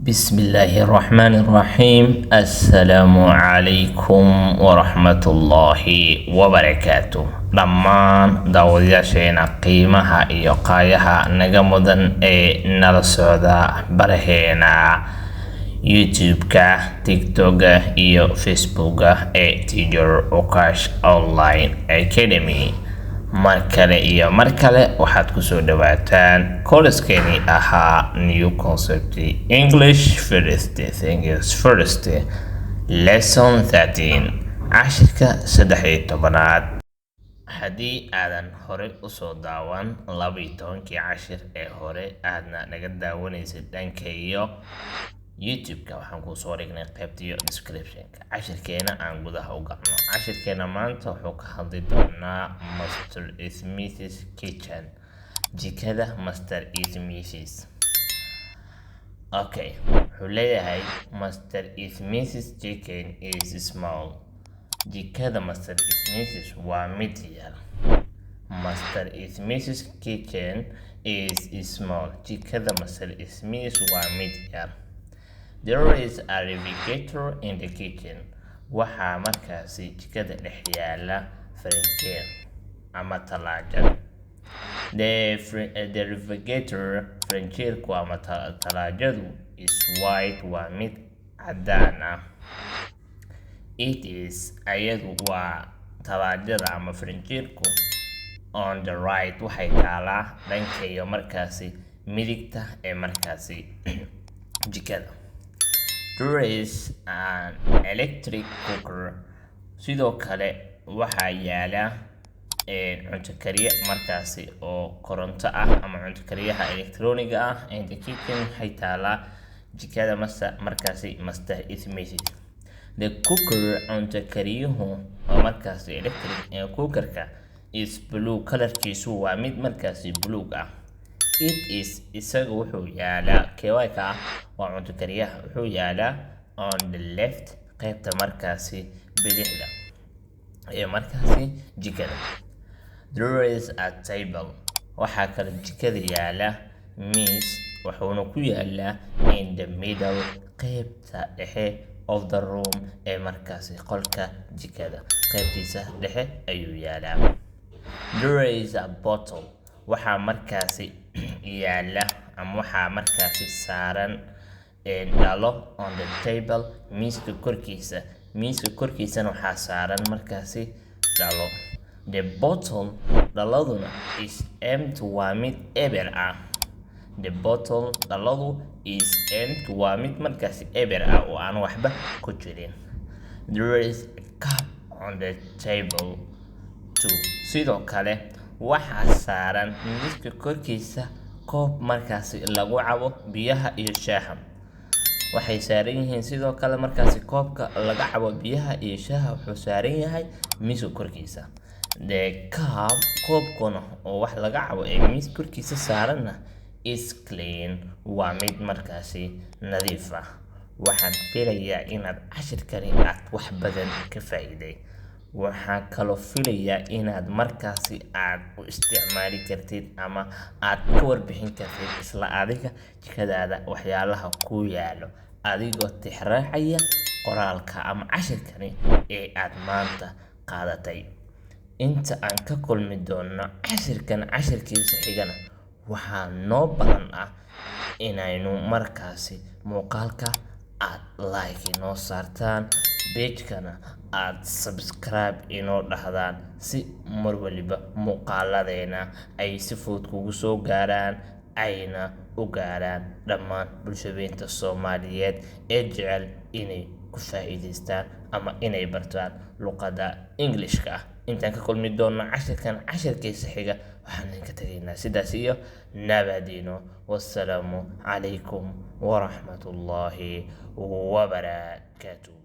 بسم الله الرحمن الرحيم السلام عليكم ورحمة الله وبركاته dhammaan daawadayaasheena qiimaha iyo qaayaha naga mudan ee nala socda baraheena youtube-ka, tiktok-ga iyo facebook-ga ee Teacher Okash Online Academy. mar kale waxaad kusoo dhawaataan koolaskeeni ahaa new concept English first lesson 13 cashirka 13aad. haddii aadan hore usoo daawan 12 cashir ee hore aadna naga daawanaysid dhanka iyo youtube-ka, waxaan kusoo dhignay qaybtiyo description-ka. cashirkeena aan gudaha u galno. cashirkeena maanta wuxuu ka hadli doonaa Mr. Smith's kitchen, jikada Mr. Smith's. Okay, wuxuu leeyahay Mr. Smith's kitchen is small. jikada Mr. Smith's waa mid yar. Mr. Smith's kitchen is small. jikada Mr. Smith waa mid yar. There is a refrigerator in the kitchen. waxaa markaasi jikada dhex yaala frinjeer ama talaajad. The refrigerator, frinjeerku ama talaajadu, is white, waa mid cadaan ah. It is, ayadu waa talaajada ama frinjeerku, on the right, waxay taalaa dhanka iyo markaasi midigta ee markaasi jikada. There is an electric cooker. sidoo kale waxaa yaala cunto kariye markaasi oo koronto ah ama cunto kariyaha electroniga ah. in the kitchen waxay taalaa jikada markaasi Mr. Smith. The cooker, cunto kariyuhu oo markaasi electric cookerka, is blue, kalarkiisu waa mid markaasi buluug ah. It is, isaga wuxuu yaalaa keewayka ah waa cunto kariyaha, wuxuu yaalaa on the left, qaybta markaasi bidixda ee markaasi jikada. There is a table. waxaa kale jikada yaala miis, wuxuuna ku yaalaa in the middle, qaybta dhexe of the room ee markaasi qolka jikada, qaybtiisa dhexe ayuu yaalaa. There is a bottle. waxaa markaasi yaala ama waxaa markaasi saaran dhalo on the table, miiska korkiisana waxaa saaran markaasi dhalo. The bottle, dhaladuna, is empty, waa mid eber ah. The bottle, dhaladu, is empty, waa mid markaasi eber ah oo aan waxba ku jirin. There is a cup on the table too. sidoo kale waxaa saaran miiska korkiisa koob markaasi lagu cabo biyaha iyo shaaha. waxay saaran yihiin sidoo kale markaasi koobka laga cabo biyaha iyo shaaha wuxuu saaran yahay miiska korkiisa. The cup, koobkuna oo wax laga cabo ee miiska korkiisa saaranna, is clean, waa mid markaasi nadiif ah. waxaan filayaa inaad cashirkani aad wax badan ka faa'iiday. waxaan kaloo filayaa inaad markaasi aad u isticmaali kartid ama aad ka warbixin kartid isla adiga jikadaada waxyaalaha ku yaalo, adigoo tixraacaya qoraalka ama cashirkani ee aad maanta qaadatay. inta aan ka kulmi doono cashirkiisa xigana, waxaa noo balan ah inaynu markaasi muuqaalka aad like inoo saartaan, page-kana aad subscribe inoo dhahdaan, si mar waliba muuqaaladeena ay si fudud kugu soo gaaraan, ayna u gaaraan dhammaan bulshadeenta Soomaaliyeed ee jecel inay ku faa'iidaystaan ama inay bartaan luqadda Englishka ah. intaan ka kulmi doono cashirkiisa xiga, waxaan idinka tegaynaa sidaas iyo nabadiino. wassalaamu calaykum waraxmatullaahi wabarakaatuh.